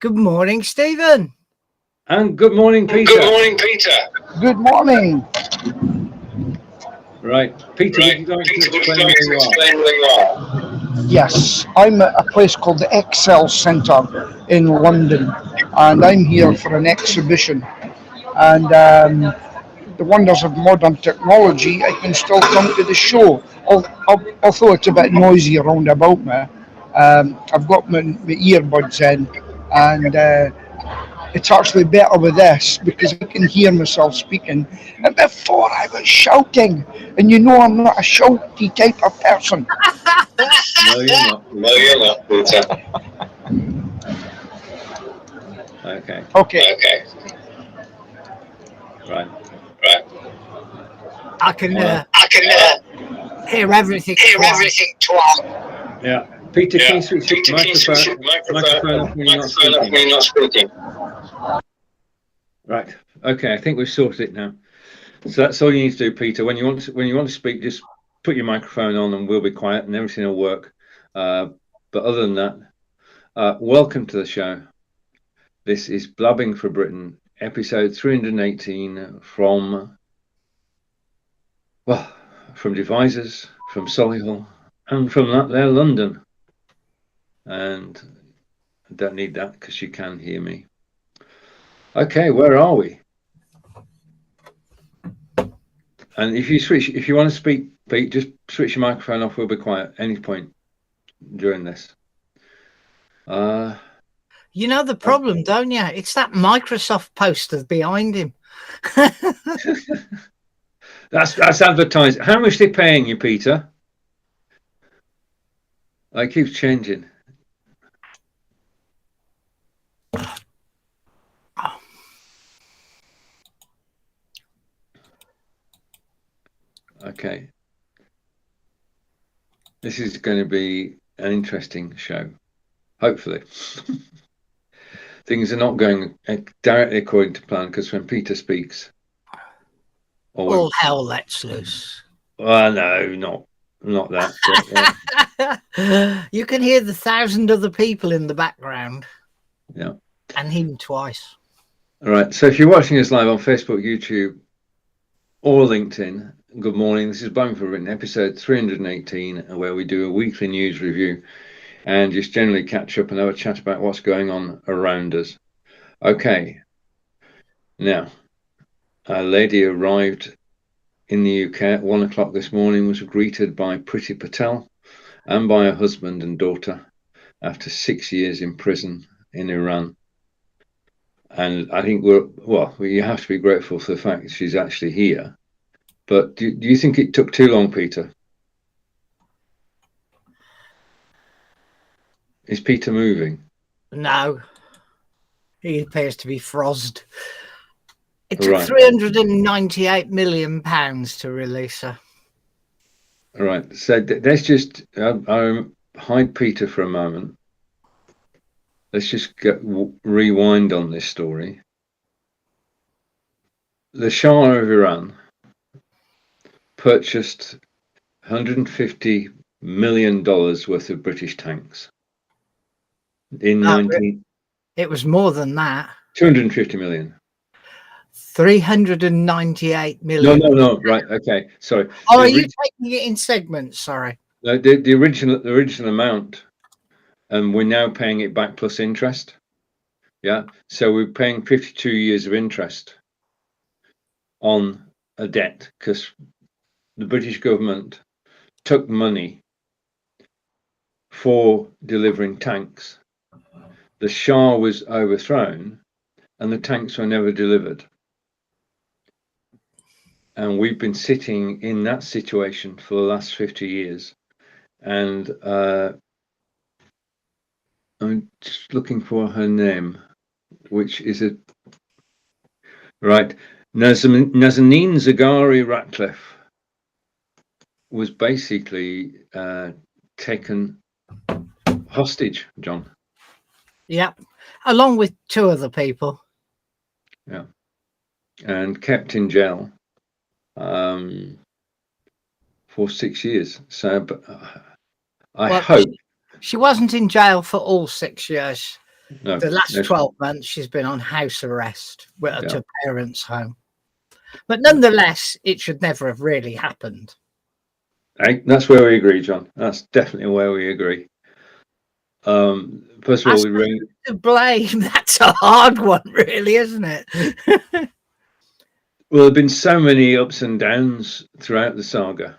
Good morning, Stephen. And good morning, Peter. Good morning, Peter. Good morning. Right, Peter, would you like to explain where you are? Yes, I'm at a place called the Excel Centre in London, and I'm here for an exhibition. And the wonders of modern technology, I can still come to the show, although it's a bit noisy around about me. I've got my earbuds in, and it's actually better with this because I can hear myself speaking. And before I was shouting, and you know I'm not a shouty type of person. No, you're not. No, you're not, Peter. Okay. Okay. Right. I can I can hear everything. hear twice. everything twice. Yeah. Peter, can you switch Peter, can you switch your microphone off when you're not microphone off when you're speaking? not speaking? Right. Okay, I think we've sorted it now. So that's all you need to do, Peter. When you want to speak, just put your microphone on and we'll be quiet and everything will work. But other than that, welcome to the show. This is Blabbing for Britain, episode 318 from Devizes, from Solihull, and from that there London. And I don't need that because you can hear me. Okay, where are we? And if you want to speak, Pete, just switch your microphone off. We'll be quiet at any point during this. You know the problem, don't you? It's that Microsoft poster behind him. That's advertising. How much are they paying you, Peter? It keeps changing. Okay. This is going to be an interesting show. Hopefully. Things are not going directly according to plan because when Peter speaks... All hell lets loose. Well, no, not that. But, you can hear the 1,000 other people in the background. Yeah. And him twice. All right. So if you're watching us live on Facebook, YouTube, or LinkedIn, good morning. This is Blabbing for Britain, episode 318, where we do a weekly news review and just generally catch up and have a chat about what's going on around us. Okay. Now, a lady arrived in the UK at 1 o'clock this morning, was greeted by Priti Patel and by her husband and daughter after 6 years in prison in Iran. And I think you have to be grateful for the fact that she's actually here. But do you think it took too long, Peter? Is Peter moving? No. He appears to be frosted. It took Right. £398 million to release her. All right. So let's just hide Peter for a moment. Let's just rewind on this story. The Shah of Iran purchased $150 million worth of British tanks in It was more than that. 250 million. 398 million. No. Right. Okay. Sorry. Oh, are you taking it in segments? Sorry. No, the original amount, and we're now paying it back plus interest. Yeah. So we're paying 52 years of interest on a debt because the British government took money for delivering tanks. The Shah was overthrown and the tanks were never delivered. And we've been sitting in that situation for the last 50 years. And I'm just looking for her name, which is right. Nazanin Zaghari Ratcliffe was basically taken hostage, John. Yeah, along with 2 other people. Yeah, and kept in jail for 6 years. So, but I hope she wasn't in jail for all 6 years. No, The last that's- 12 months, she's been on house arrest at Yeah. her parents' home. But nonetheless, it should never have really happened. That's where we agree, John. That's definitely where we agree. First of all, As we ring. to blame, that's a hard one, really, isn't it? Well, there've been so many ups and downs throughout the saga.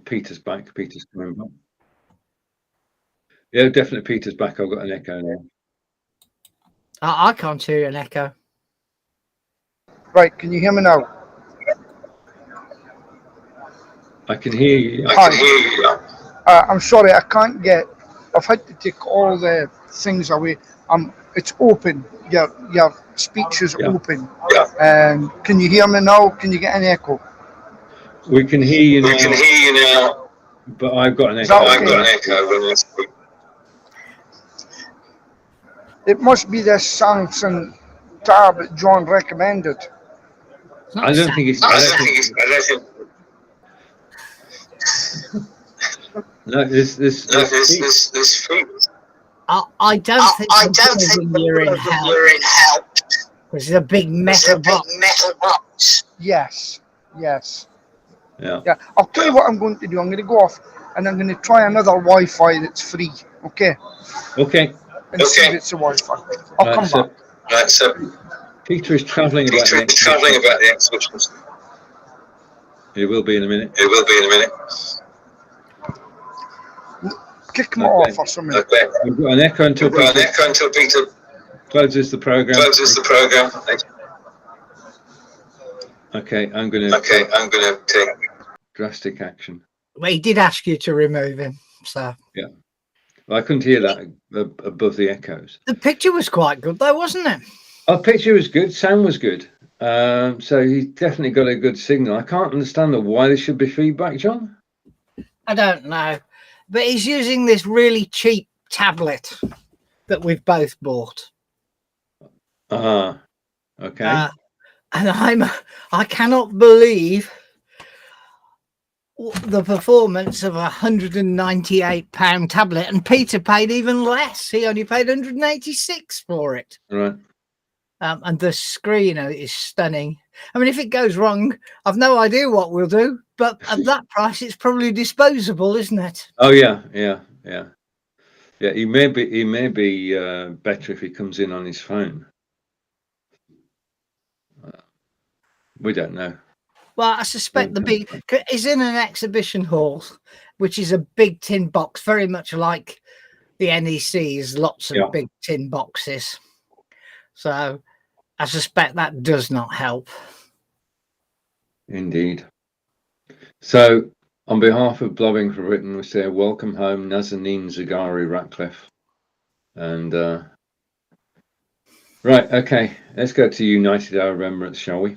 Peter's back. Peter's coming back. Yeah, definitely Peter's back. I've got an echo now. I can't hear an echo. Right, can you hear me now? I can hear you. I can hear you. I'm sorry, I can't get. I've had to take all the things away. It's open. Your speech is Yeah. open. Yeah. Can you hear me now? Can you get an echo? We can hear you We can now, hear you now. but I've got an Is echo. that I've got an okay? echo when I speak. It must be this Samsung tab that John recommended. It's not I don't sad. think it's. I I don't don't think think. it's. I don't think. No, this food. I don't think I the don't think building you're in you're in hell. because it's a big It's a metal big box. metal box. Yes. Yeah. Yeah. I'll tell you what I'm going to do. I'm going to go off and I'm going to try another Wi-Fi that's free. Okay. Okay. And see Okay. if it's a Wi-Fi. I'll Right, come so back. Right, so Peter is travelling about Peter the is travelling exhibition. about the exhibitions. He will be in a minute. It will be in a minute. Kick him Okay. off or something. Okay. We've got an echo until We've got an Peter echo until Peter closes the program. closes the program. Okay, I'm going to Okay, I'm going to take. drastic action. Well, he did ask you to remove him, so I couldn't hear that above the echoes. the picture was quite good, though, wasn't it? Our picture was good. Sound was good. So he definitely got a good signal. I can't understand why there should be feedback, John. I don't know, but he's using this really cheap tablet that we've both bought. Okay. And I cannot believe the performance of £198 tablet, and Peter paid even less. He only paid 186 for it. Right. And the screen is stunning. I mean, if it goes wrong, I've no idea what we'll do, but at that price, it's probably disposable, isn't it? Oh yeah. He may be better if he comes in on his phone. We don't know. Well, I suspect is in an exhibition hall, which is a big tin box, very much like the NEC's, lots of big tin boxes. So I suspect that does not help. Indeed. So, on behalf of Blabbing for Britain, we say welcome home, Nazanin Zaghari Ratcliffe. And right, okay, let's go to United Arab Emirates, shall we?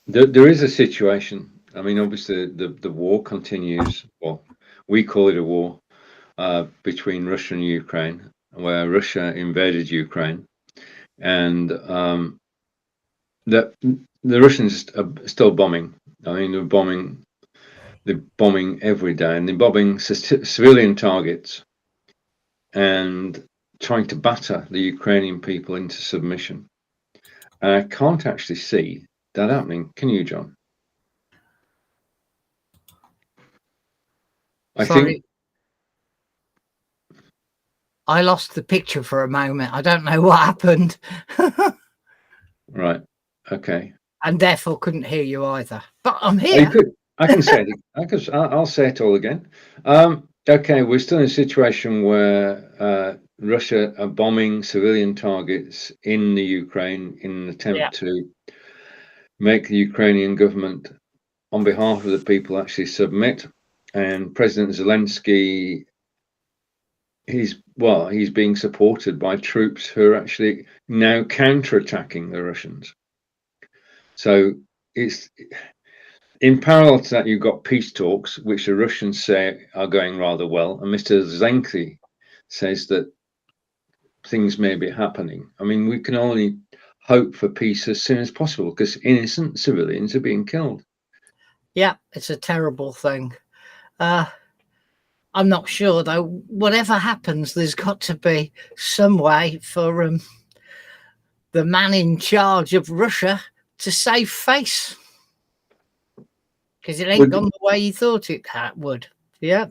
There is a situation. I mean, obviously, the war continues. Well, we call it a war between Russia and Ukraine, where Russia invaded Ukraine, and the Russians are still bombing. I mean, they're bombing every day, and they're bombing civilian targets and trying to batter the Ukrainian people into submission. And I can't actually see that happening. Can you, John? I think I lost the picture for a moment. I don't know what happened. Right. Okay. And therefore couldn't hear you either. But I'm here. I can say it. I'll say it all again. Okay, we're still in a situation where Russia are bombing civilian targets in the Ukraine in an attempt to make the Ukrainian government, on behalf of the people, actually submit. And President Zelensky, he's being supported by troops who are actually now counterattacking the Russians. So it's in parallel to that, you've got peace talks, which the Russians say are going rather well, and Mr. Zelensky says that things may be happening. I mean, we can only hope for peace as soon as possible because innocent civilians are being killed. Yeah, it's a terrible thing. I'm not sure though. Whatever happens, there's got to be some way for the man in charge of Russia to save face, because it ain't gone the way he thought it would. Yeah.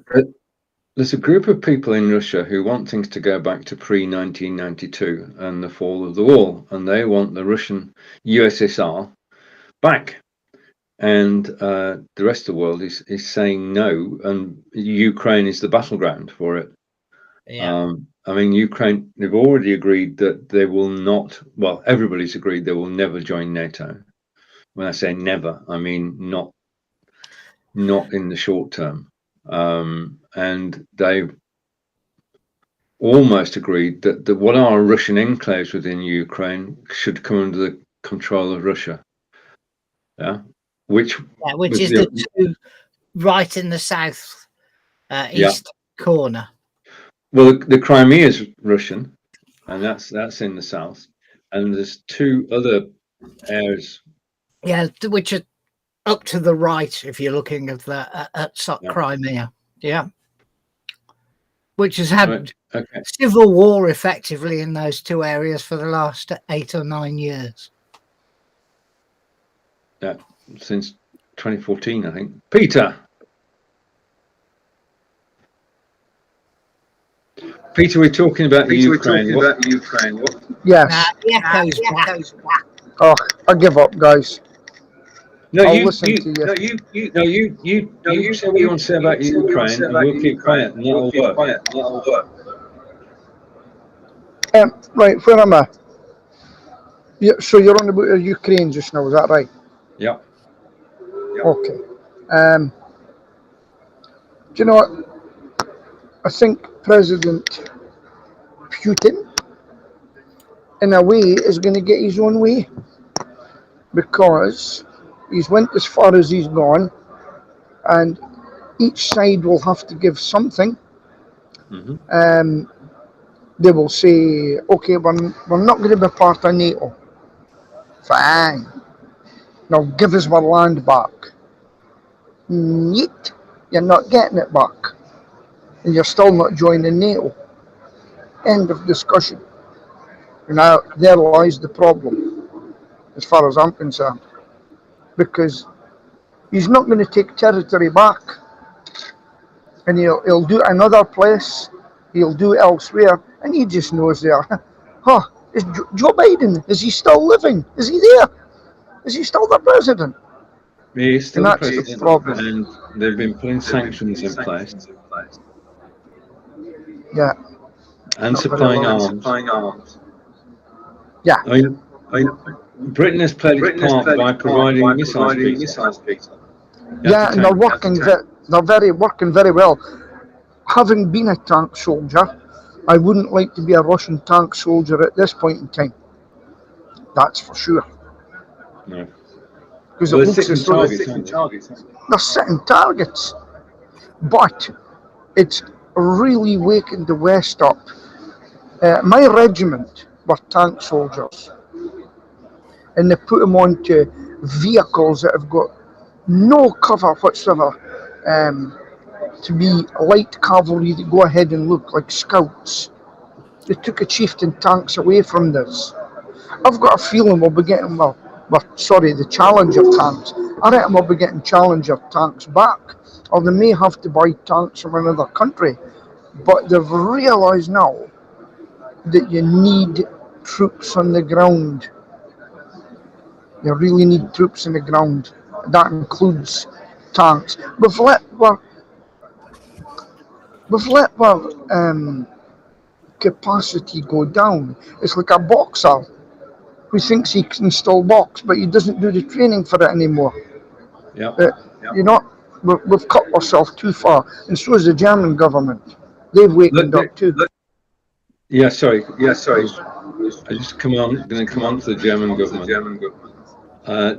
There's a group of people in Russia who want things to go back to pre-1992 and the fall of the wall, and they want the Russian USSR back. And the rest of the world is saying no, and Ukraine is the battleground for it. Yeah. I mean, Ukraine, they've already agreed that they will not, well, everybody's agreed they will never join NATO. When I say never, I mean not in the short term. And they've almost agreed that what are Russian enclaves within Ukraine should come under the control of Russia. Yeah, which is the two right in the south east corner. Well, the Crimea is Russian, and that's in the south, and there's two other areas. Yeah, which are up to the right if you're looking at Crimea. Yeah, which has had civil war effectively in those two areas for the last 8 or 9 years. Yeah, since 2014, I think. Peter, we're talking about Ukraine. Yes. Oh, I give up, guys. No, you say what you want to say about Ukraine, and we'll keep quiet, and that'll work. Right, where am I? So you're on about Ukraine just now, is that right? Yeah. Okay. Do you know what? I think President Putin, in a way, is going to get his own way, because he's went as far as he's gone, and each side will have to give something. Mm-hmm. They will say, okay, we're not going to be part of NATO. Fine. Now give us our land back. Neat. You're not getting it back. And you're still not joining NATO. End of discussion. Now, there lies the problem, as far as I'm concerned. Because he's not going to take territory back. And he'll do it another place. He'll do it elsewhere. And he just knows there. Is Joe Biden, is he still living? Is he there? Is he still the president? He is still the president, problem. And they've been putting sanctions in place. Yeah. And supplying arms. Yeah. I mean, Britain has played its part by providing missiles, Peter. Yeah, and they're working. They're working very well. Having been a tank soldier, I wouldn't like to be a Russian tank soldier at this point in time. That's for sure. No. Because it looks as though they're setting targets, but it's really waking the West up. My regiment were tank soldiers, and they put them onto vehicles that have got no cover whatsoever, to be light cavalry that go ahead and look like scouts. They took a chieftain tanks away from this. I've got a feeling we'll be getting, the Challenger tanks. I reckon we'll be getting Challenger tanks back, or they may have to buy tanks from another country. But they've realised now that you need troops on the ground. You really need troops on the ground. That includes tanks. We've let capacity go down. It's like a boxer who thinks he can still box, but he doesn't do the training for it anymore. Yeah. We've cut ourselves too far, and so is the German government. They've wakened up too. Yeah, sorry. I just going to come on to the German government.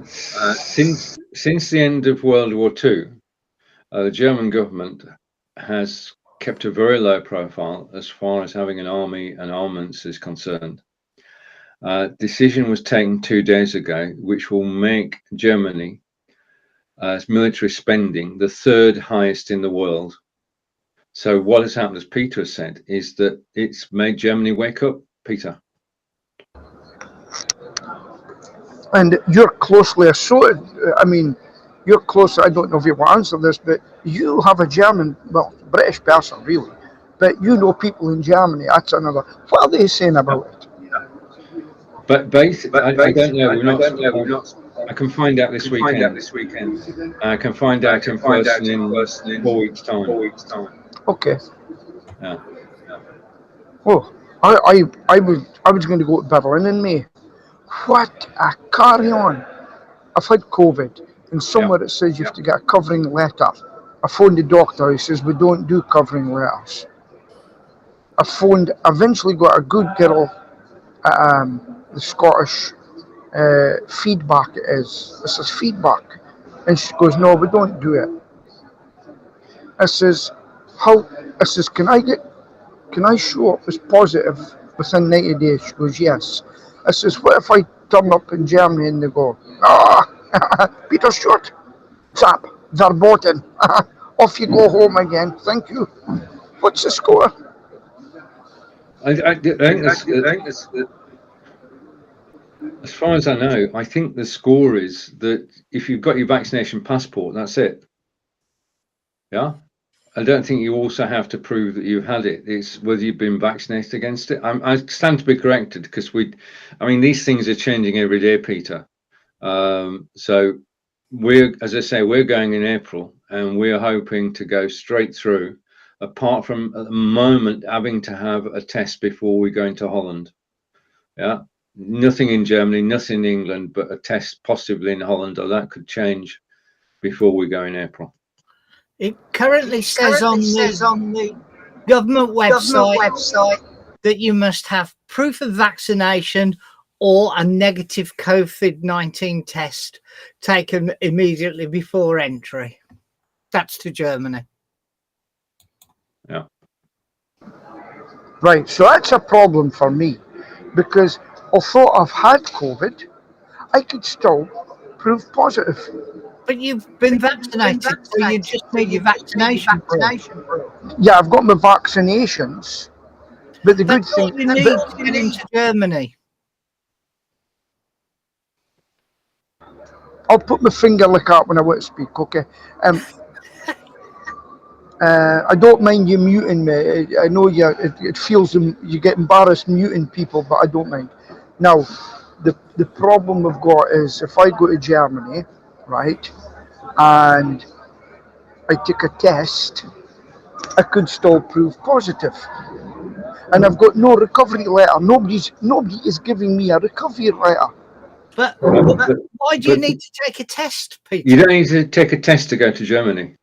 Since the end of World War II, the German government has kept a very low profile as far as having an army and armaments is concerned. Decision was taken 2 days ago, which will make Germany military spending the third highest in the world, So what has happened, as Peter has said, is that it's made Germany wake up, Peter. And you're closely associated. I mean, you're close. I don't know if you will answer this, but you have a German, well, British person, really. But you know people in Germany. That's another. What are they saying about it? But basically, I don't know. We're not. I can find out this weekend. I can find out in person in 4 weeks' time. Okay. Yeah. Oh, I was going to go to Berlin in May. What a carry on! I've had COVID, and somewhere it says you have to get a covering letter. I phoned the doctor. He says we don't do covering letters. Eventually got a good girl at the Scottish feedback. It is. This is feedback, and she goes, "No, we don't do it." I says, "How?" I says, "Can I show up as positive within 90 days?" She goes, "Yes." I says, "What if I turn up in Germany and they go, Peter Stewart, chap, verboten, off you go home again, thank you." What's the score? I think as far as I know, I think the score is that if you've got your vaccination passport, that's it. Yeah. I don't think you also have to prove that you've had it. It's whether you've been vaccinated against it. I stand to be corrected because these things are changing every day, Peter. So as I say, we're going in April and we're hoping to go straight through, apart from at the moment having to have a test before we go into Holland. Yeah. Nothing in Germany, nothing in England, but a test possibly in Holland, or that could change before we go in April. It currently says on the government website that you must have proof of vaccination or a negative COVID-19 test taken immediately before entry. That's to Germany. Yeah. Right, so that's a problem for me because although I've had COVID, I could still prove positive. But you've been vaccinated, so you just need your vaccination proof. Yeah, I've got my vaccinations, but the good thing you need to get into Germany. I'll put my finger like that when I want to speak, okay? I don't mind you muting me. I know it feels you get embarrassed muting people, but I don't mind. Now, the problem we've got is if I go to Germany, right, and I take a test, I could still prove positive. And I've got no recovery letter. Nobody is giving me a recovery letter. But why do you need to take a test, Peter? You don't need to take a test to go to Germany.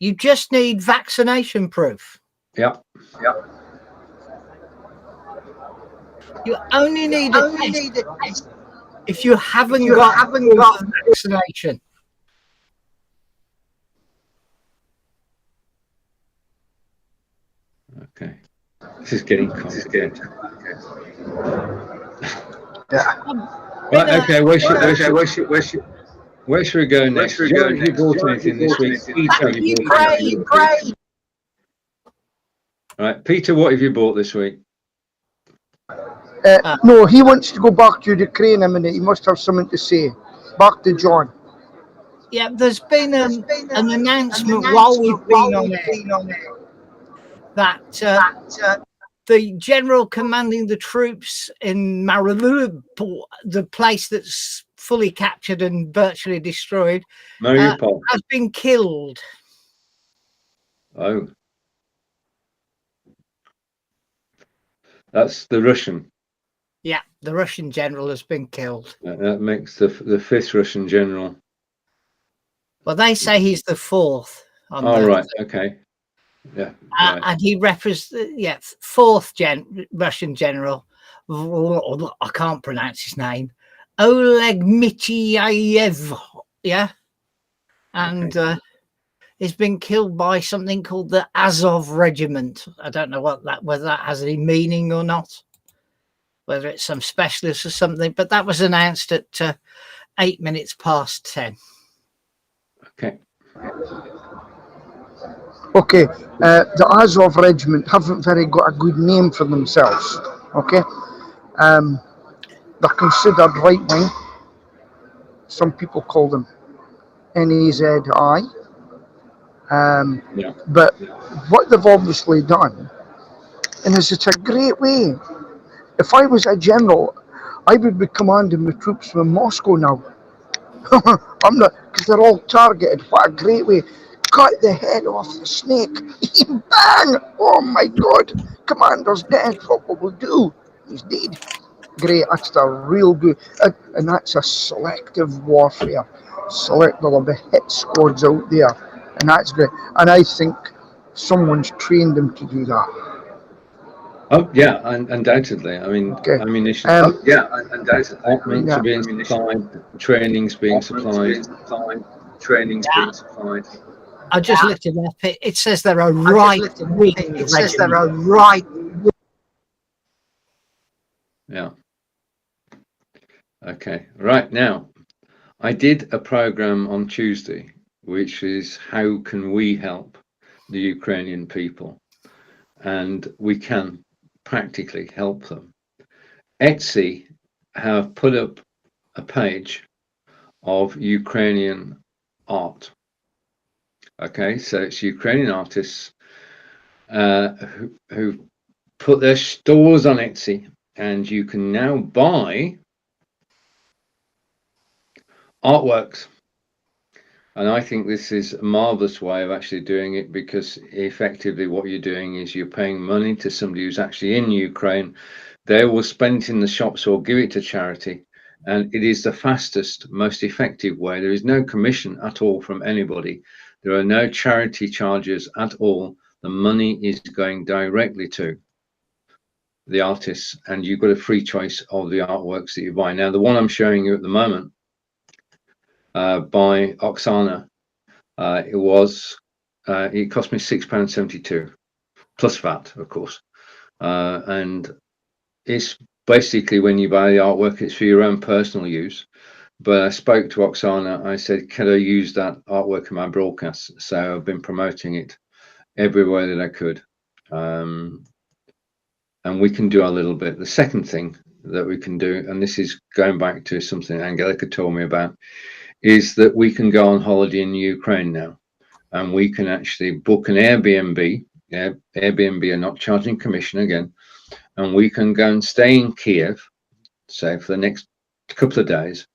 You just need vaccination proof. Yeah. You only need a test if you haven't got vaccination. Okay. This is getting complicated. Yeah. Right, okay, where should we go next? John, have you bought anything this week? Peter, have you bought anything? Right, Peter, what have you bought this week? No, he wants to go back to Ukraine a minute. He must have something to say. Back to John. Yeah, there's been an announcement while we've been on air that the general commanding the troops in Mariupol, the place that's fully captured and virtually destroyed, Mariupol has been killed. Oh. That's the Russian. Yeah, the Russian general has been killed. That makes the fifth Russian general. Well, they say he's the fourth. Right, okay. Yeah. Right. And he represents, fourth Russian general. I can't pronounce his name. Oleg Mityayev. Yeah. And he's been killed by something called the Azov Regiment. I don't know whether that has any meaning or not, whether it's some specialist or something, but that was announced at 8 minutes past 10. Okay. Okay, the Azov Regiment haven't very got a good name for themselves. Okay, they're considered right wing. Some people call them NAZI. But what they've obviously done, and it's a great way. If I was a general, I would be commanding the troops from Moscow now. I'm not, because they're all targeted. What a great way. Cut the head off the snake. Bang! Oh my God. Commander's dead. What will we do? He's dead. Great. That's a real good. And that's a selective warfare. There'll be hit squads out there. And that's great. And I think someone's trained them to do that. Oh yeah, undoubtedly. I mean, Okay. ammunition. Undoubtedly. Armaments are being supplied, training's being supplied. I just looked it up. It says they're a right wing. It says they're a right. Yeah. Okay. Right now, I did a program on Tuesday, which is how can we help the Ukrainian people, and we can practically help them. Etsy have put up a page of Ukrainian art. Okay, so it's Ukrainian artists who put their stores on Etsy, and you can now buy artworks. And I think this is a marvelous way of actually doing it, because effectively what you're doing is you're paying money to somebody who's actually in Ukraine. They will spend it in the shops or give it to charity. And it is the fastest, most effective way. There is no commission at all from anybody. There are no charity charges at all. The money is going directly to the artists, and you've got a free choice of the artworks that you buy. Now, the one I'm showing you at the moment, by Oksana, it cost me £6.72 plus VAT, of course, and it's basically, when you buy the artwork, it's for your own personal use. But I spoke to Oksana. I said, can I use that artwork in my broadcast? So I've been promoting it everywhere that I could, and we can do a little bit. The second thing that we can do, and this is going back to something Angelica told me about, is that we can go on holiday in Ukraine now, and we can actually book an Airbnb. Airbnb are not charging commission again, and we can go and stay in Kiev, say for the next couple of days.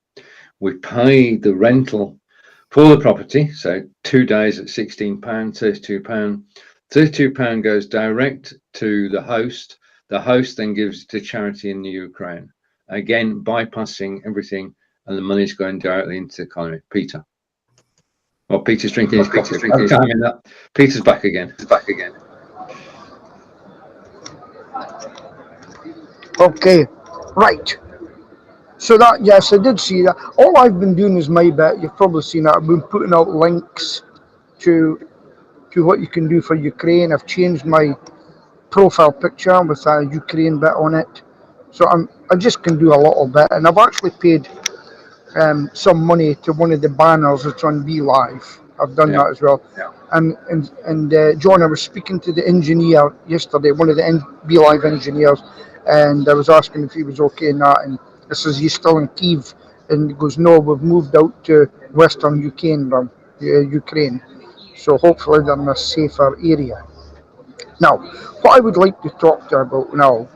We pay the rental for the property, so 2 days at £16, £32. £32 goes direct to the host. The host then gives it to charity in the Ukraine, again bypassing everything, and the money's going directly into the economy. Peter. Well, Peter's drinking his coffee. Peter's back again. Okay, right. So that, yes, I did see that. All I've been doing is my bit. You've probably seen that. I've been putting out links to what you can do for Ukraine. I've changed my profile picture with a Ukraine bit on it. So I just can do a little bit, and I've actually paid some money to one of the banners that's on Be Live. I've done that as well. And John, I was speaking to the engineer yesterday, one of the Be Live engineers, and I was asking if he was okay in that, and I says, "You still in Kyiv?" And he goes, "No, we've moved out to Western Ukraine. So hopefully they're in a safer area." Now, what I would like to talk to you about now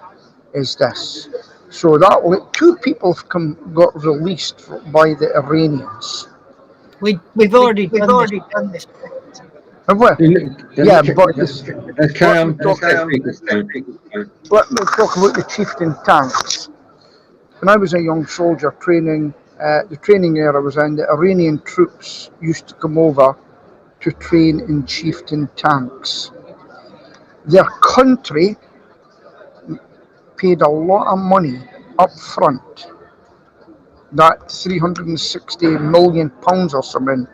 is this. So that 2 people have got released by the Iranians. We've already done this. Have we? Yeah, but this, Carry on. let me talk about the chieftain tanks. When I was a young soldier training, the training area I was in, the Iranian troops used to come over to train in chieftain tanks. Their country paid a lot of money up front, that £360 million or something,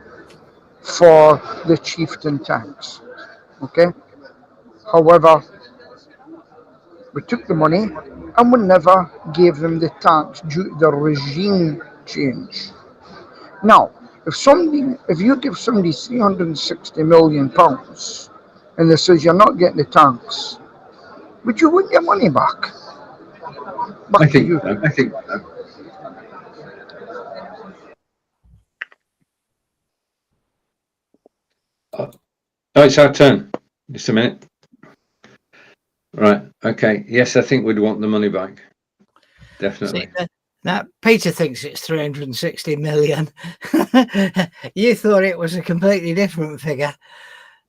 for the chieftain tanks. Okay? However, we took the money and we never gave them the tanks due to the regime change. Now, if you give somebody £360 million and they says you're not getting the tanks, would you want your money back? I Back to think you. so. Oh, it's our turn. Just a minute. Right. Okay. Yes, I think we'd want the money back. Definitely. See, now, Peter thinks it's 360 million. You thought it was a completely different figure.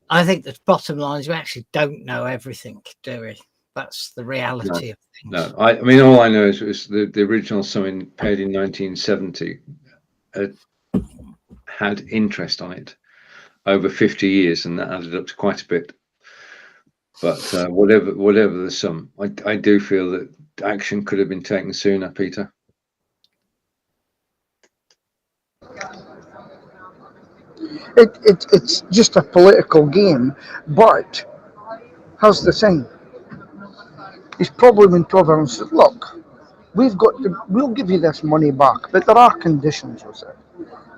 I think the bottom line is we actually don't know everything, do we? That's the reality of things. No, I mean, all I know is it was the original sum paid in 1970 had interest on it over 50 years, and that added up to quite a bit. But whatever the sum, I do feel that action could have been taken sooner, Peter. It's just a political game, but here's the thing. He's probably went over and said, look, we'll give you this money back, but there are conditions with it.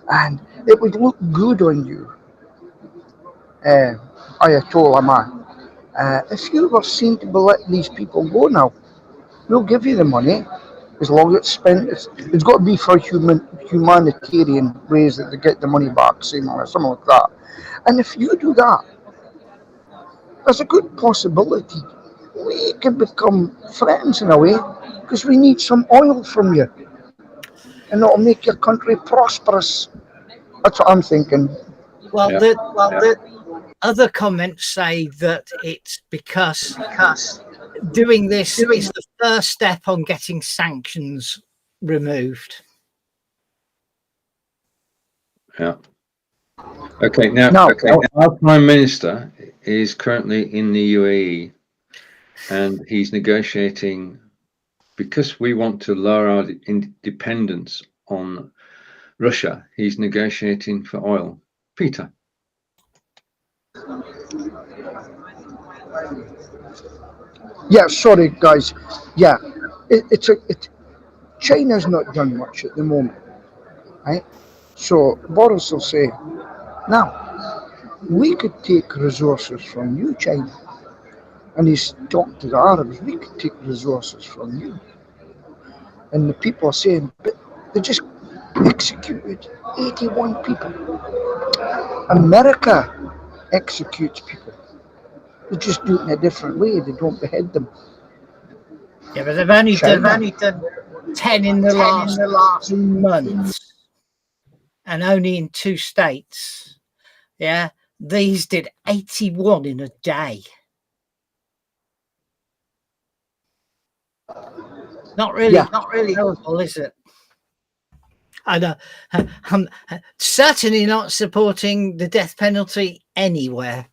And it would look good on you, Ayatollah man. If you were seen to be letting these people go now, we'll give you the money as long as it's spent. It's got to be for humanitarian ways that they get the money back, something like that. And if you do that, there's a good possibility we can become friends in a way because we need some oil from you and it'll make your country prosperous. That's what I'm thinking. Well, the other comments say that it's because doing this is the first step on getting sanctions removed. Yeah. Okay. Now, our Prime Minister is currently in the UAE, and he's negotiating because we want to lower our dependence on Russia. He's negotiating for oil. Peter. Yeah, sorry guys. Yeah, China's not done much at the moment, right? So Boris will say, now we could take resources from you, China, and he's talked to the Arabs. We could take resources from you, and the people are saying, but they just executed 81 people. America executes people. They just do it in a different way. They don't behead them. Yeah, but they've only done 10 in the last 2 months, and only in 2 states. Yeah, these did 81 in a day. Not really terrible, is it? I'm certainly not supporting the death penalty anywhere.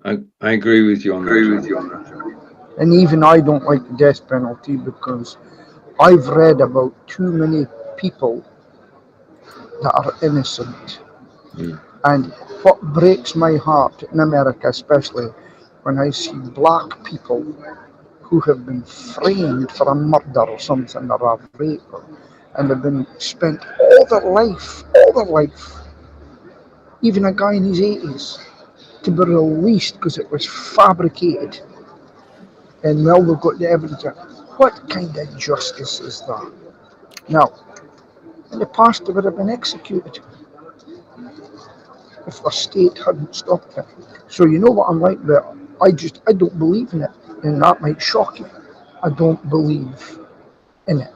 I agree with you on that. And even I don't like the death penalty because I've read about too many people that are innocent. And what breaks my heart in America, especially when I see black people who have been framed for a murder or something, or a rape, and have been spent all their life, even a guy in his 80s, to be released because it was fabricated. And now we've got the evidence. What kind of justice is that? Now, in the past, they would have been executed if the state hadn't stopped it. So you know what I'm like there. I don't believe in it, and that might shock you. I don't believe in it.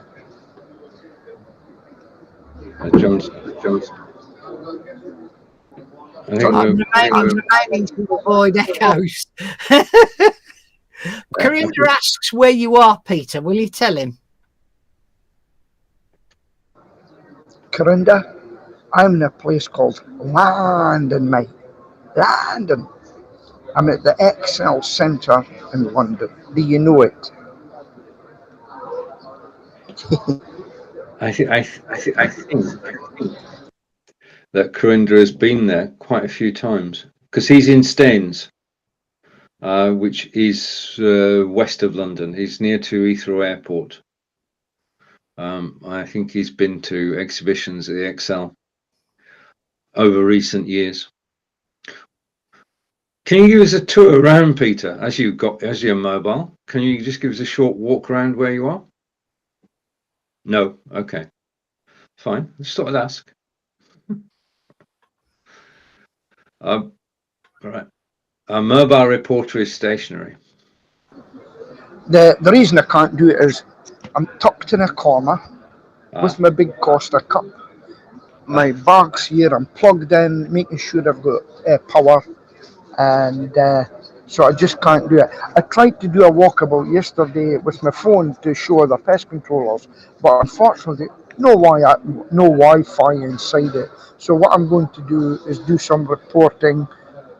Johnson. I'm remaining to avoid echoes. Corinda asks where you are, Peter. Will you tell him? Corinda, I'm in a place called London, mate. London. I'm at the Excel Centre in London. Do you know it? I think that Corinda has been there quite a few times because he's in Staines, which is west of London. He's near to Heathrow Airport. I think he's been to exhibitions at the Excel over recent years. Can you give us a tour around, Peter, as you're mobile? Can you just give us a short walk around where you are? No. Okay. Fine. Just thought I'd ask. All right. Our mobile reporter is stationary. The reason I can't do it is I'm tucked in a corner with my big Costa cup. My bag's here, I'm plugged in, making sure I've got power, and so I just can't do it. I tried to do a walkabout yesterday with my phone to show the pest controllers, but unfortunately no Wi-Fi inside it. So what I'm going to do is do some reporting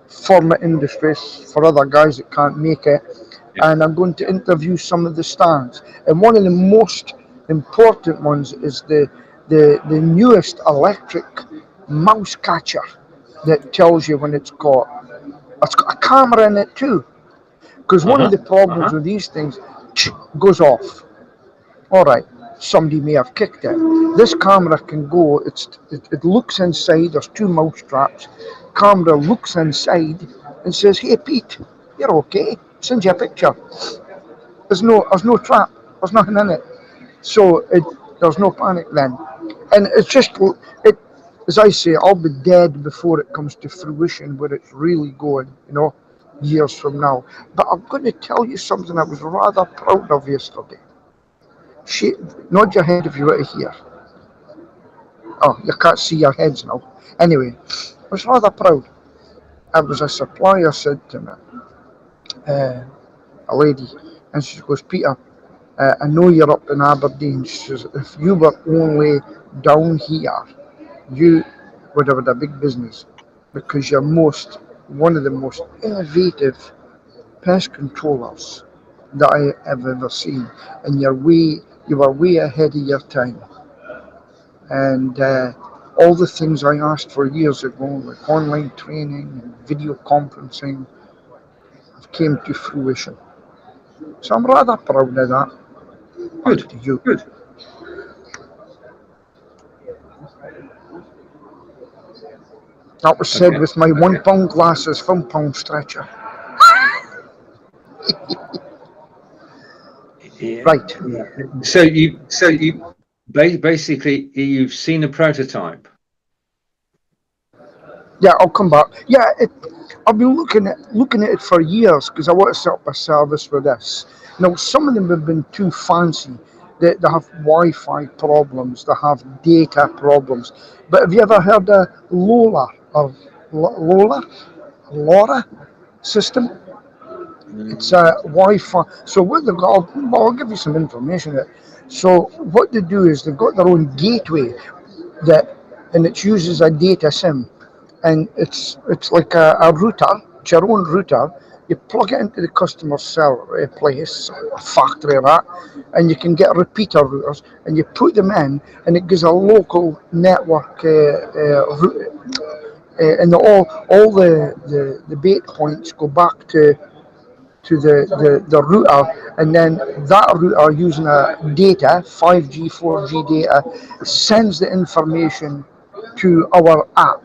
for my industries, for other guys that can't make it, and I'm going to interview some of the stands. And one of the most important ones is the newest electric mouse catcher that tells you when it's got a camera in it too. Because one of the problems with these things goes off. All right, somebody may have kicked it. This camera can go. It looks inside. There's two mouse traps. Camera looks inside and says, "Hey Pete, you're okay." Sends you a picture. There's no trap. There's nothing in it. So there's no panic then. And it's just as I say, I'll be dead before it comes to fruition where it's really going. Years from now. But I'm going to tell you something I was rather proud of yesterday. Nod your head if you were to hear. Oh, you can't see your heads now. Anyway, I was rather proud. I was a supplier said to me, a lady, and she goes, "Peter, I know you're up in Aberdeen." She says, "If you were only down here, you would have had a big business because you're one of the most innovative pest controllers that I have ever seen, and you were way ahead of your time. And all the things I asked for years ago, like online training and video conferencing, have came to fruition. So I'm rather proud of that." Good. To you. Good. That was said with my £1 glasses from Pound Stretcher. Yeah. Right. So you basically you've seen a prototype. Yeah, I'll come back. Yeah, I've been looking at it for years because I want to set up a service for this. Now, some of them have been too fancy. They have Wi-Fi problems. They have data problems. But have you ever heard of LoRa system? It's a Wi-Fi. So what they've got, I'll give you some information. So what they do is they've got their own gateway and it uses a data SIM, and it's like a router. It's your own router. You plug it into the customer place, a factory or that, and you can get repeater routers, and you put them in, and it gives a local network route, and all the bait points go back to the router, and then that router using a data 5G 4G data sends the information to our app.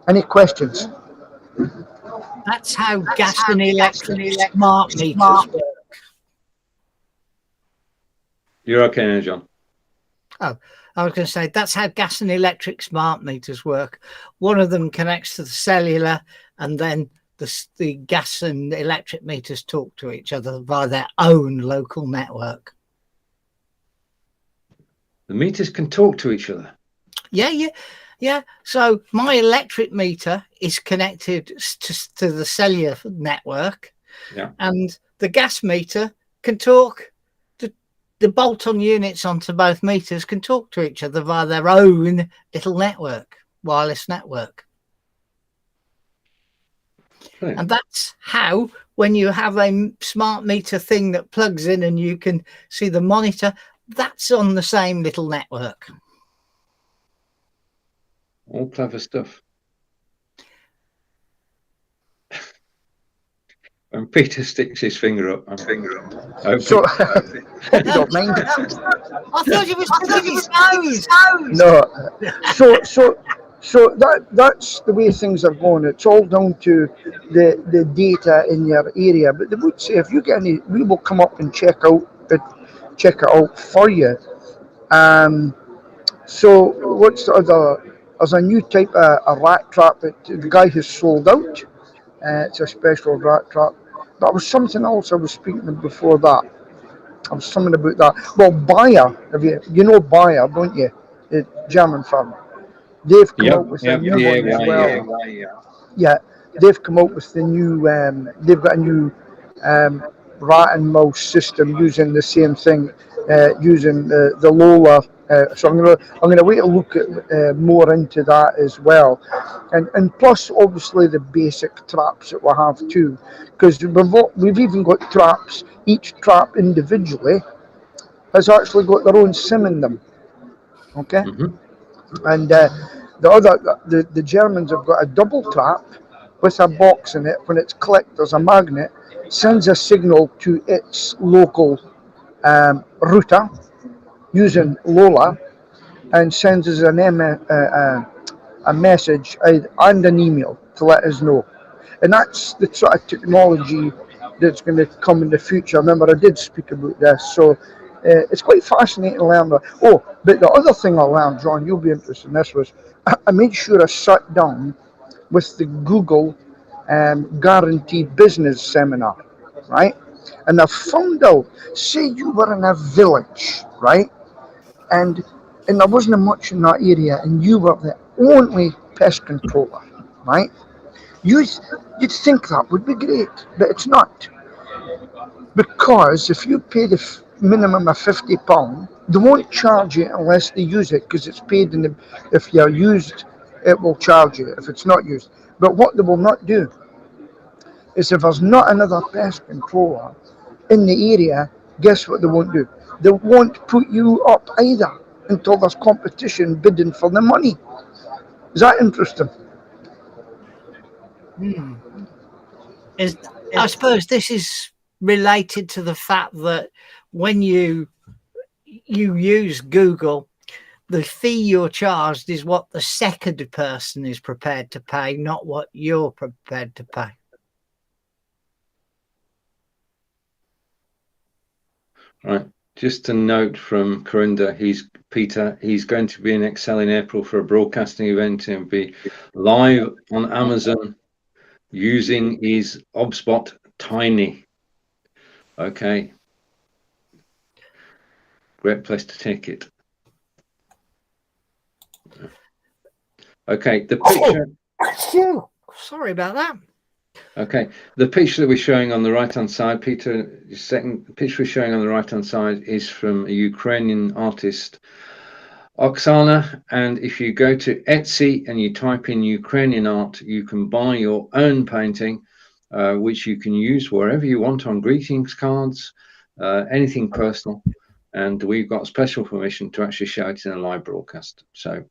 Any questions? That's how gas and electric smart meters work. You're okay now, John. Oh, I was going to say that's how gas and electric smart meters work. One of them connects to the cellular, and then the gas and electric meters talk to each other via their own local network. The meters can talk to each other. Yeah. So my electric meter is connected to the cellular network, and the gas meter can talk. The bolt-on units onto both meters can talk to each other via their own little network, wireless network. Brilliant. And that's how, when you have a smart meter thing that plugs in and you can see the monitor, that's on the same little network. All clever stuff. When Peter sticks his finger up, I'm finger up. So, you don't mind? I thought he was putting his nose. No. So that's the way things are going. It's all down to the data in your area. But they would say if you get any, we will come up and check it out for you. Um, so what's the other? There's a new type of a rat trap that the guy has sold out. It's a special rat trap. That was something else I was speaking of before that. I was something about that. Well, Bayer, you know Bayer, don't you? The German firm. They've come out with a new one as well. Yeah, they've come out with the new. They've got a new rat and mouse system using the same thing, using the Lola. So I'm gonna wait to look at more into that as well, and plus obviously the basic traps that we have too, because we've even got traps. Each trap individually has actually got their own SIM in them. Okay. And the Germans have got a double trap with a box in it. When it's clicked, there's a magnet, sends a signal to its local router using Lola, and sends us a message and an email to let us know. And that's the sort of technology that's going to come in the future. Remember, I did speak about this, so it's quite fascinating to learn that. Oh, but the other thing I learned, John, you'll be interested in this, was I made sure I sat down with the Google Guaranteed Business Seminar, right? And I found out, say you were in a village, right? And there wasn't much in that area, and you were the only pest controller, right? You'd think that would be great, but it's not. Because if you pay the minimum of £50, they won't charge you unless they use it, because it's paid in if you're used, it will charge you if it's not used. But what they will not do is if there's not another pest controller in the area, guess what they won't do? They won't put you up either until there's competition bidding for the money. Is that interesting? I suppose this is related to the fact that when you use Google, the fee you're charged is what the second person is prepared to pay, not what you're prepared to pay. Right. Just a note from Corinda, Peter, he's going to be in Excel in April for a broadcasting event and be live on Amazon using his OBSBot Tiny. Okay. Great place to take it. Okay, the picture. Oh, sorry about that. Okay, the picture that we're showing on the right-hand side, Peter, the second picture we're showing on the right-hand side is from a Ukrainian artist, Oksana. And if you go to Etsy and you type in Ukrainian art, you can buy your own painting, which you can use wherever you want on greetings cards, anything personal. And we've got special permission to actually show it in a live broadcast. So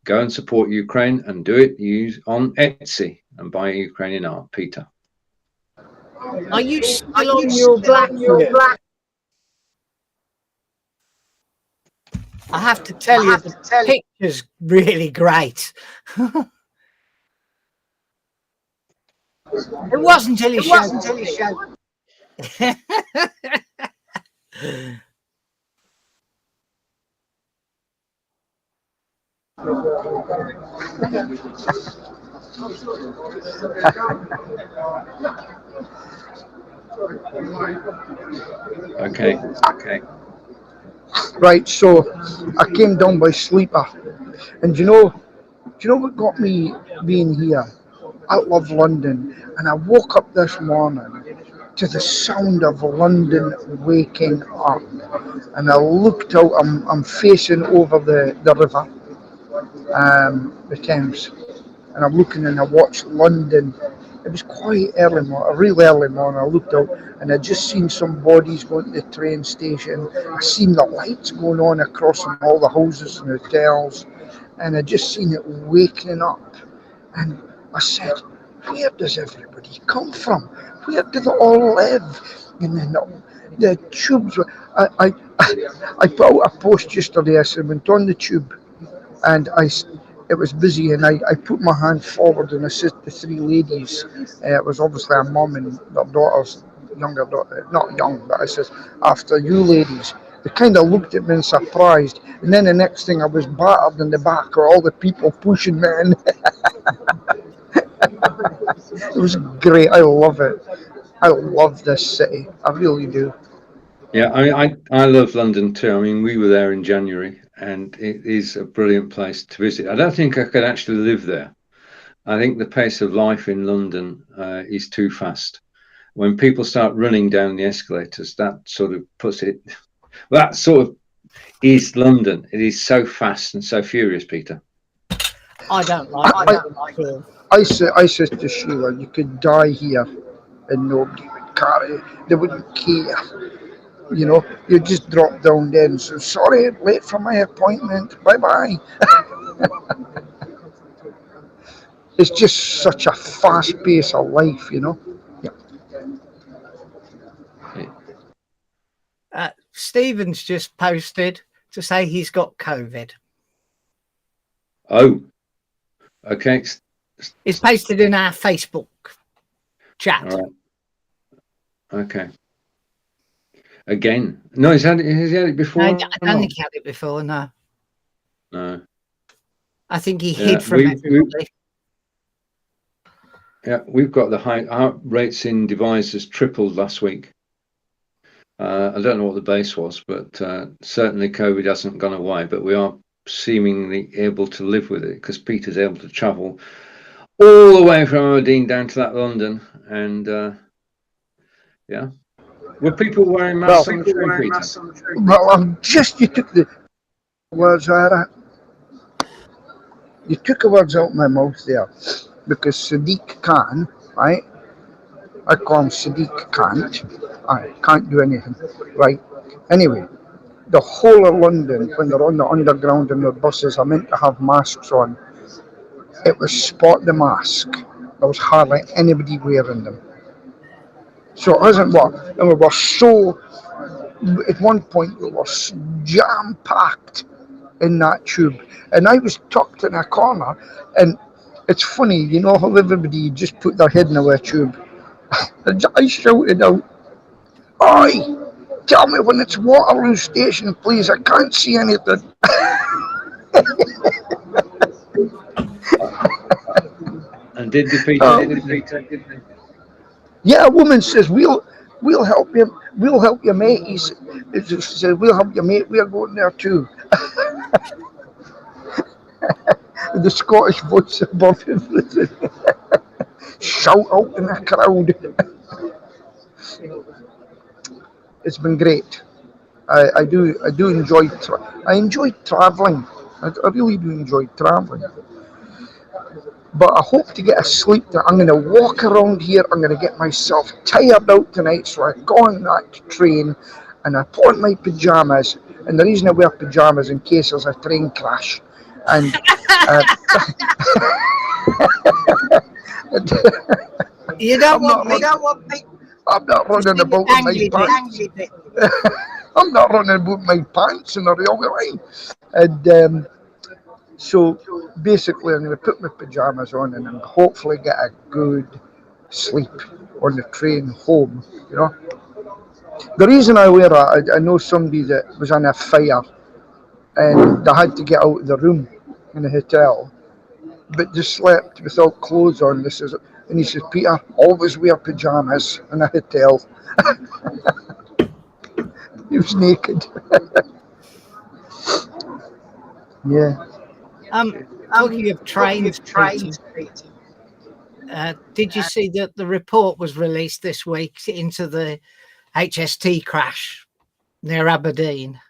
go and support Ukraine and do it on Etsy and buy Ukrainian art, Peter. Are you still on your Blackberry? I have to tell you, the picture's really great. It wasn't until you showed. Okay. Right, so I came down by sleeper, and do you know what got me being here? I love London, and I woke up this morning to the sound of London waking up, and I looked out. I'm facing over the river, the Thames, and I'm looking and I watched London. It was quite early morning, real early morning. I looked out and I just seen some bodies going to the train station. I seen the lights going on across from all the houses and hotels, and I just seen it waking up. And I said, where does everybody come from? Where do they all live? And then the tubes were, I put out a post yesterday. I said, went on the tube and it was busy, and I put my hand forward and assisted the three ladies. It was obviously a mum and their daughter's younger daughter, not young, but I says, after you ladies. They kind of looked at me and surprised, and then the next thing I was battered in the back, or all the people pushing me in. It was great. I love it. I love this city. I really do. Yeah, I love London too. I mean, we were there in January, and it is a brilliant place to visit. I don't think I could actually live there. I think the pace of life in London is too fast. When people start running down the escalators, that sort of puts it. That sort of is London. It is so fast and so furious, Peter. I don't like it. I said to Sheila, you could die here and nobody would care. They wouldn't care. You know, you just drop down there and say, sorry, late for my appointment. Bye bye. It's just such a fast pace of life, you know. Yeah. Stephen's just posted to say he's got COVID. Oh, okay. It's posted in our Facebook chat. All right. Okay. Again? No, has he had it before? No, I don't think he had it before, no. No. I think he hid from everybody. Yeah, we've got our rates in devices tripled last week. I don't know what the base was, but certainly COVID hasn't gone away, but we are seemingly able to live with it because Peter's able to travel all the way from Aberdeen down to that London, and yeah. Were people wearing masks on the train, Peter? Well, you took the words out of you took the words out of my mouth there, because Sadiq Khan, right? I call him Sadiq can't. I can't do anything, right? Anyway, the whole of London, when they're on the underground and their buses are meant to have masks on, it was spot the mask. There was hardly anybody wearing them. So it wasn't what, and we were so, at one point we were jam-packed in that tube, and I was tucked in a corner, and it's funny, you know how everybody just put their head in a tube. I shouted out, "Oi, tell me when it's Waterloo Station, please, I can't see anything." And did the Peter? Yeah, a woman says, we'll help you, mate. She says, we'll help you, mate, we're going there too. The Scottish voice above everything. Shout out in the crowd. It's been great. I do enjoy. I enjoy travelling. I really do enjoy travelling. But I hope to get a sleep. I'm going to walk around here. I'm going to get myself tired out tonight. So I go on that train and I put on my pajamas. And the reason I wear pajamas in case there's a train crash. And you don't want me. I'm not running about in my pants. I'm not running about my pants in the railway line. And so basically, I'm going to put my pajamas on and hopefully get a good sleep on the train home. You know, the reason I wear it, I know somebody that was on a fire and they had to get out of the room in the hotel, but just slept without clothes on. And he says, Peter, always wear pajamas in a hotel. He was naked. Yeah. Talking of trains, did you see that the report was released this week into the HST crash near Aberdeen,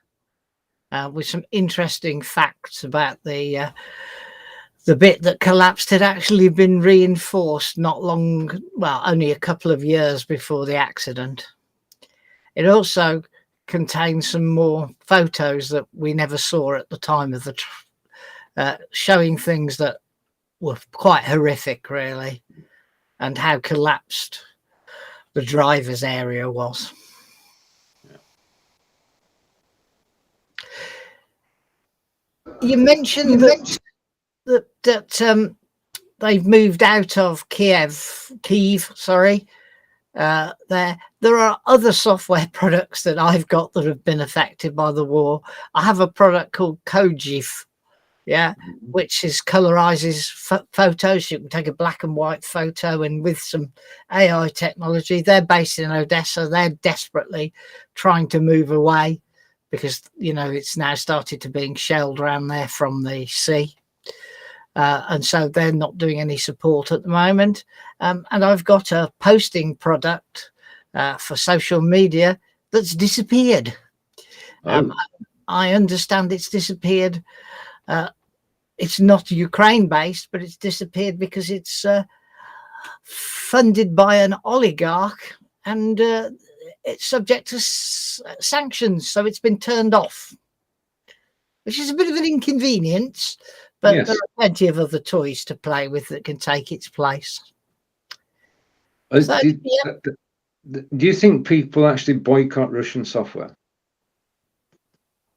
with some interesting facts about the bit that collapsed had actually been reinforced only a couple of years before the accident. It also contains some more photos that we never saw at the time of the showing things that were quite horrific, really, and how collapsed the driver's area was. You mentioned that that they've moved out of Kiev. Sorry, there are other software products that I've got that have been affected by the war. I have a product called Kojif, which is colorizes photos. You can take a black and white photo, and with some AI technology, they're based in Odessa. They're desperately trying to move away because, you know, it's now started to being shelled around there from the sea. And so they're not doing any support at the moment. And I've got a posting product for social media that's disappeared. I understand it's disappeared. It's not Ukraine based, but it's disappeared because it's funded by an oligarch and it's subject to sanctions. So it's been turned off, which is a bit of an inconvenience. But there are plenty of other toys to play with that can take its place. So, do you think people actually boycott Russian software?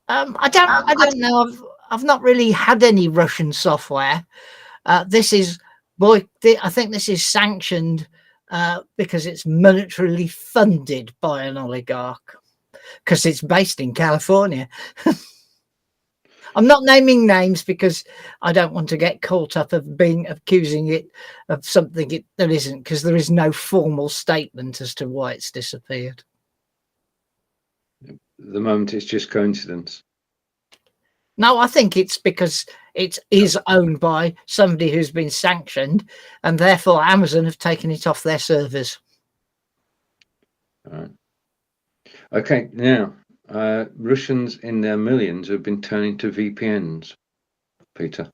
I don't know. I've not really had any Russian software. I think this is sanctioned because it's monetarily funded by an oligarch because it's based in California. I'm not naming names because I don't want to get caught up of accusing it of something that isn't, because there is no formal statement as to why it's disappeared. At the moment, it's just coincidence. No, I think it's because it is owned by somebody who's been sanctioned, and therefore Amazon have taken it off their servers. All right. Okay, now. Russians in their millions have been turning to VPNs, Peter.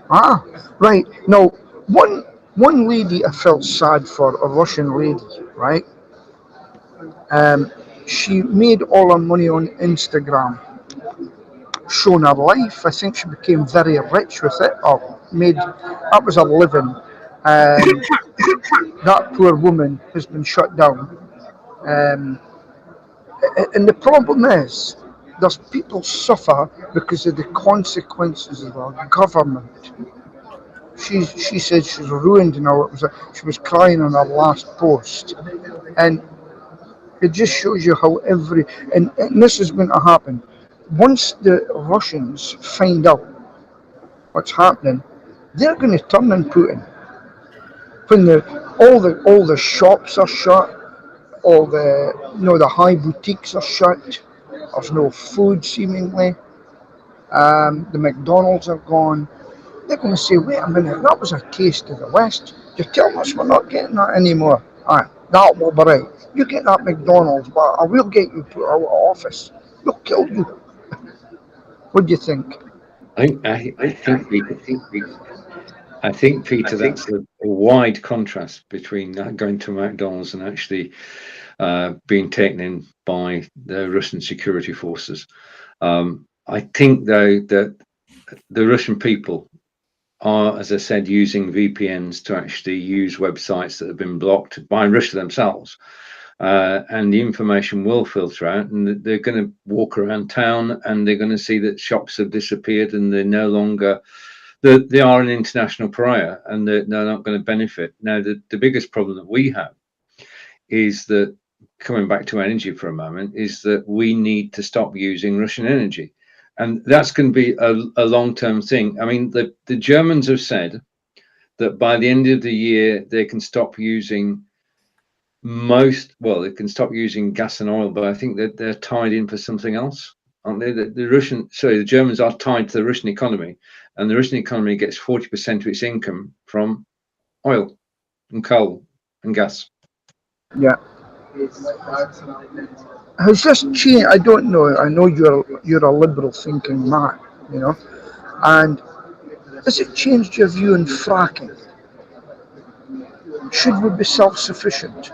Ah, right. No, one lady I felt sad for, a Russian lady, right? She made all her money on Instagram, showing her life. I think she became very rich with it, or that was her living. That poor woman has been shut down. And the problem is, there's people suffer because of the consequences of our government. She said she's ruined now. She was crying on her last post, and it just shows you how and this is going to happen once the Russians find out what's happening. They're going to turn on Putin when all the shops are shut. All the high boutiques are shut. There's no food seemingly. The McDonald's are gone. They're going to say, wait a minute, that was a taste of the West. You're telling us we're not getting that anymore. That will be right. You get that McDonald's, but I will get you put out of office. We'll kill you. What do you think? I think, Peter, that's a wide contrast between going to McDonald's and actually being taken in by the Russian security forces. I think, though, that the Russian people are, as I said, using VPNs to actually use websites that have been blocked by Russia themselves. And the information will filter out, and they're going to walk around town and they're going to see that shops have disappeared and they're no longer, they are an international pariah and they're not going to benefit. Now, the biggest problem that we have is that, coming back to energy for a moment, is that we need to stop using Russian energy. And that's going to be a long-term thing. I mean, the Germans have said that by the end of the year, they can stop using they can stop using gas and oil, but I think that they're tied in for something else, aren't they? The Germans are tied to the Russian economy, and the Russian economy gets 40% of its income from oil and coal and gas. Yeah. Has this changed? I don't know. I know you're a liberal thinking man, and has it changed your view on fracking? Should we be self-sufficient?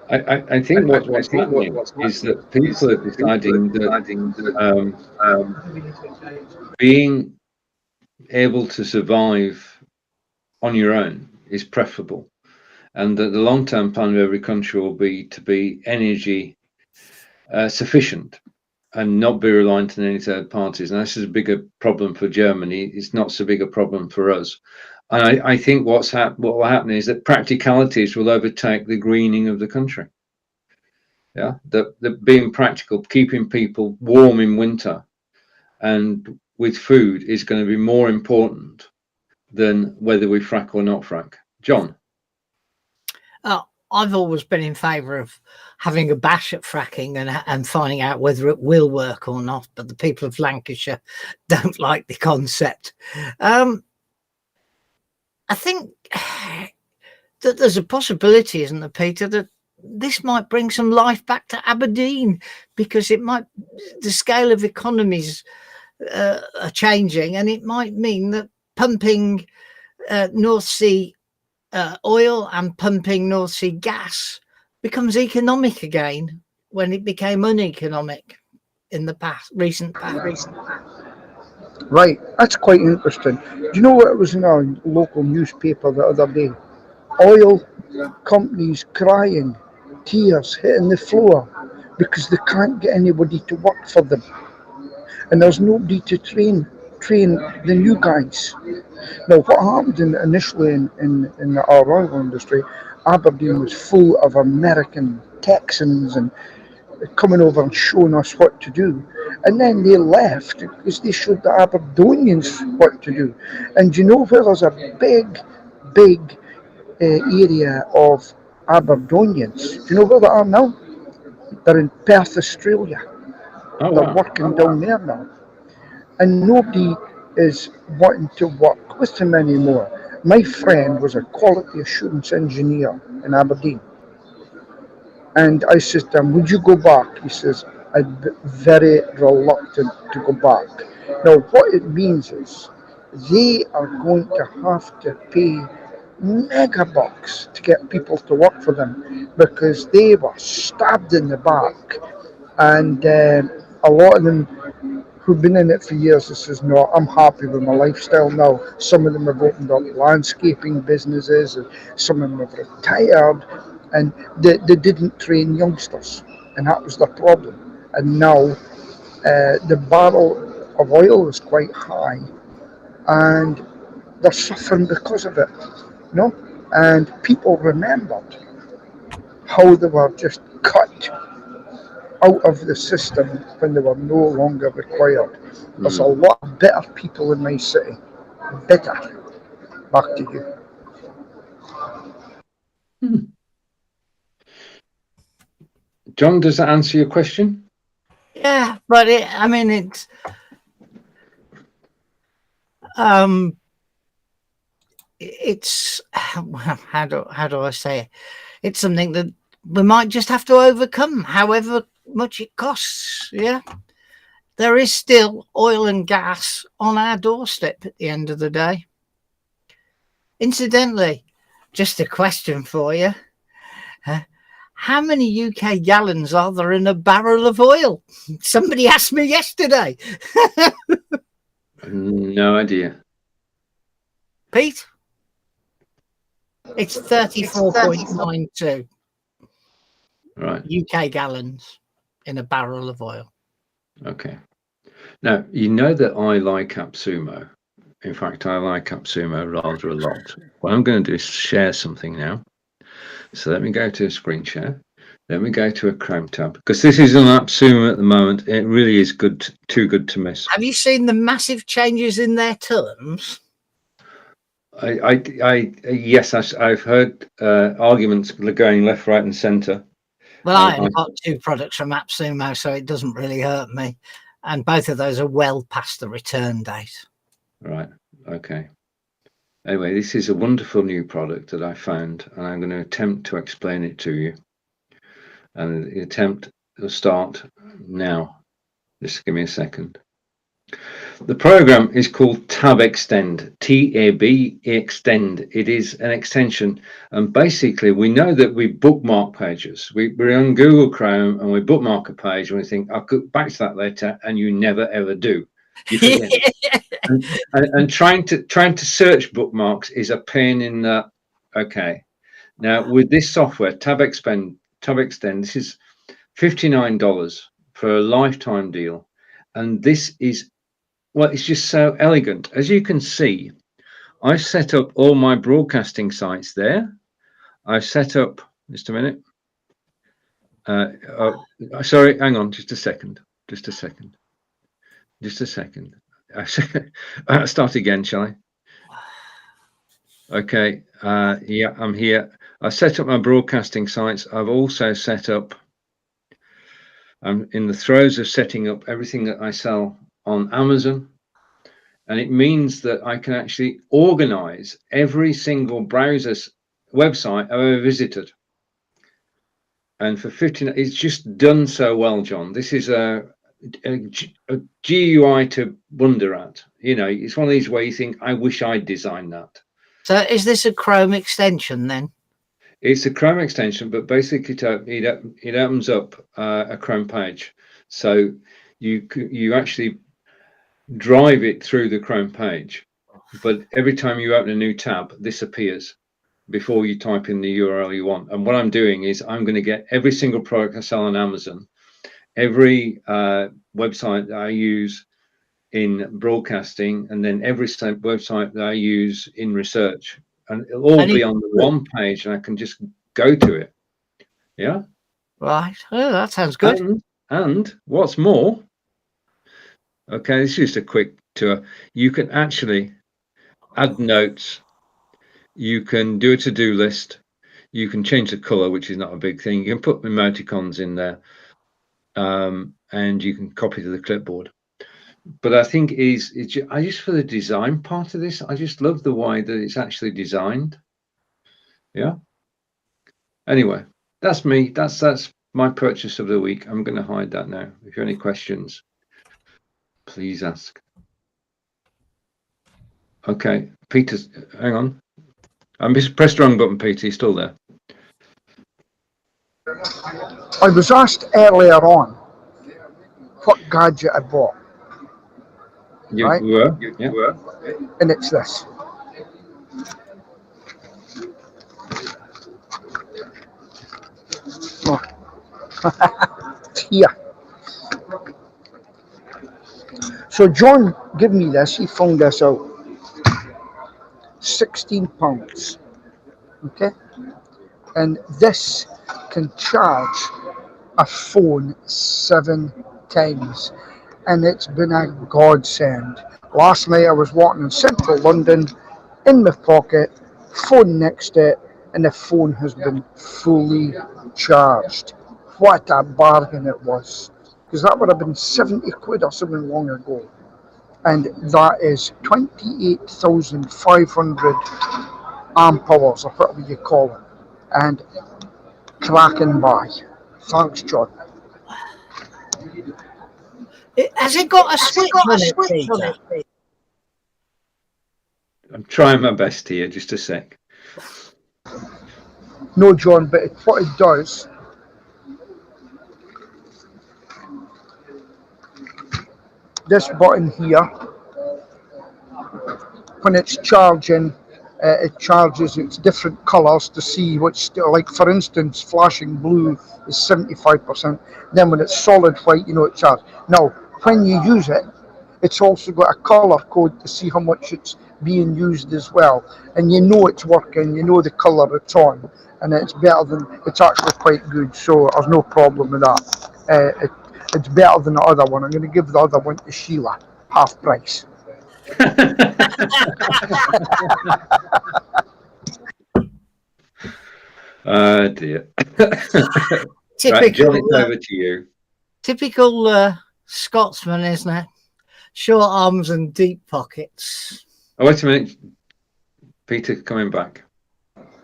I think what's happening is that people are deciding that being able to survive on your own is preferable, and that the long-term plan of every country will be to be energy sufficient. and not be reliant on any third parties. And this is a bigger problem for Germany. It's not so big a problem for us. And I think what will happen is that practicalities will overtake the greening of the country. Yeah, the being practical, keeping people warm in winter and with food is going to be more important than whether we frack or not frack. John? I've always been in favour of having a bash at fracking and finding out whether it will work or not, but the people of Lancashire don't like the concept. I think that there's a possibility, isn't there, Peter, that this might bring some life back to Aberdeen, because the scale of economies are changing, and it might mean that pumping North Sea oil and pumping North Sea gas becomes economic again when it became uneconomic in the recent past. Right, that's quite interesting. Do you know what was in our local newspaper the other day? Oil companies crying, tears hitting the floor because they can't get anybody to work for them, and there's nobody to train the new guys. Now, what happened initially in our oil industry, Aberdeen was full of American Texans and coming over and showing us what to do. And then they left because they showed the Aberdonians what to do. And you know where there's a big area of Aberdonians? Do you know where they are now? They're in Perth, Australia. Oh, They're wow. working down there now. And nobody is wanting to work with them anymore. My friend was a quality assurance engineer in Aberdeen. And I said to him, would you go back? He says, I'd be very reluctant to go back. Now, what it means is they are going to have to pay mega bucks to get people to work for them, because they were stabbed in the back. And a lot of them who've been in it for years, this is no, I'm happy with my lifestyle now. Some of them have opened up landscaping businesses, and some of them have retired, and they didn't train youngsters, and that was the problem. And now the barrel of oil is quite high, and they're suffering because of it, you know? And people remembered how they were just cut out of the system when they were no longer required. There's a lot of bitter people in my city. Bitter. Back to you. John, does that answer your question? Yeah, but it's how do I say it? It's something that we might just have to overcome, however much it costs. Yeah, there is still oil and gas on our doorstep at the end of the day. Incidentally, just a question for you. How many UK gallons are there in a barrel of oil? Somebody asked me yesterday. No idea. Pete? It's 34.92. Right. UK gallons in a barrel of oil. Okay. Now, you know that I like AppSumo. In fact, I like AppSumo rather a lot. What I'm going to do is share something now. So let me go to a screen share. Let me go to a Chrome tab, because this is on AppSumo at the moment. It really is too good to miss. Have you seen the massive changes in their terms? Yes, I've heard arguments going left, right, and centre. Well, I only got 2 products from AppSumo, so it doesn't really hurt me. And both of those are well past the return date. Right. Okay. Anyway, this is a wonderful new product that I found, and I'm going to attempt to explain it to you. And the attempt will start now. Just give me a second. The program is called Tab Extend, TAB Extend. It is an extension, and basically we know that we bookmark pages. We're on Google Chrome and we bookmark a page and we think, I'll go back to that later, and you never ever do. You forget. and trying to search bookmarks is a pain in the. Okay, now with this software, Tab Extend, this is $59 for a lifetime deal. And this is, well, it's just so elegant. As you can see, I've set up all my broadcasting sites there. I've set up, just a minute. Sorry, hang on, just a second. I'll start again, shall I? Okay, yeah, I'm here. I set up my broadcasting sites. I've also set up, I'm in the throes of setting up everything that I sell on Amazon. And it means that I can actually organize every single browser's website I've ever visited. And for 15, it's just done so well, John. This is a GUI to wonder at. You know, it's one of these where you think, I wish I'd designed that. So is this a Chrome extension then? It's a Chrome extension, but basically it opens up a Chrome page. So you actually drive it through the Chrome page, but every time you open a new tab, this appears before you type in the URL you want. And what I'm doing is I'm going to get every single product I sell on Amazon, every website that I use in broadcasting, and then every website that I use in research, and it'll all be on the one page, and I can just go to it. Yeah. Right. Oh, that sounds good. And what's more, okay, this is just a quick tour. You can actually add notes. You can do a to-do list. You can change the color, which is not a big thing. You can put emoticons in there, and you can copy to the clipboard. But I think I just for the design part of this, I just love the way that it's actually designed. Yeah. Anyway, that's me. That's my purchase of the week. I'm going to hide that now. If you have any questions, please ask. Okay, Peter, hang on. I pressed the wrong button, Peter. You're still there. I was asked earlier on what gadget I bought. You right? were? You were. And it's this. Oh. Here. So John gave me this. He found this out. £16. Okay? And this can charge a phone 7 times. And it's been a godsend. Last night I was walking in central London, in my pocket, phone next to it, and the phone has been fully charged. What a bargain it was. Because that would have been 70 quid or something long ago. And that is 28,500 amp hours, or whatever you call it. And cracking by. Thanks, John. Has it got a switch on it, Peter? I'm trying my best here, just a sec. No, John, but what it does, this button here, when it's charging, it charges its different colours to see which, like for instance, flashing blue is 75%. Then when it's solid white, you know it's charged. Now, when you use it, it's also got a colour code to see how much it's being used as well. And you know it's working, you know the colour it's on, and it's better than, it's actually quite good, so there's no problem with that. It's better than the other one. I'm going to give the other one to Sheila, half price. Oh dear. Typical, right, John, it's over to you. Typical Scotsman, isn't it? Short arms and deep pockets. Oh, wait a minute. Peter coming back.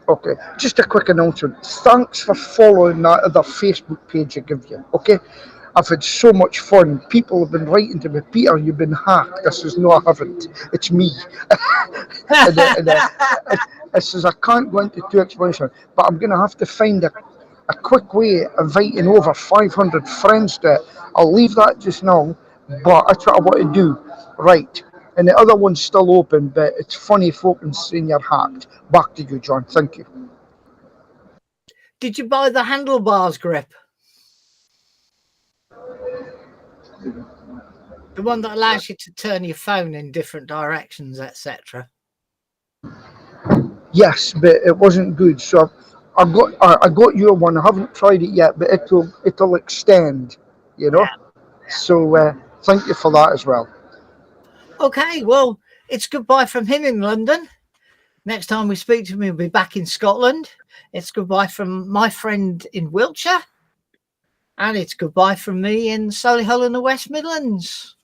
Okay, just a quick announcement. Thanks for following that other Facebook page I give you. Okay, I've had so much fun. People have been writing to me, Peter, you've been hacked. I says, no, I haven't. It's me. I says, I can't go into too explanation, but I'm going to have to find a quick way of inviting over 500 friends to it. I'll leave that just now, but that's what I want to do. Right. And the other one's still open, but it's funny folk and saying you're hacked. Back to you, John. Thank you. Did you buy the handlebars grip? The one that allows you to turn your phone in different directions, etc. Yes, but it wasn't good. So I got your one. I haven't tried it yet, but it'll extend, you know. So thank you for that as well. Okay, well, it's goodbye from him in London. Next time we speak to him, he'll be back in Scotland. It's goodbye from my friend in Wiltshire. And it's goodbye from me in Solihull in the West Midlands.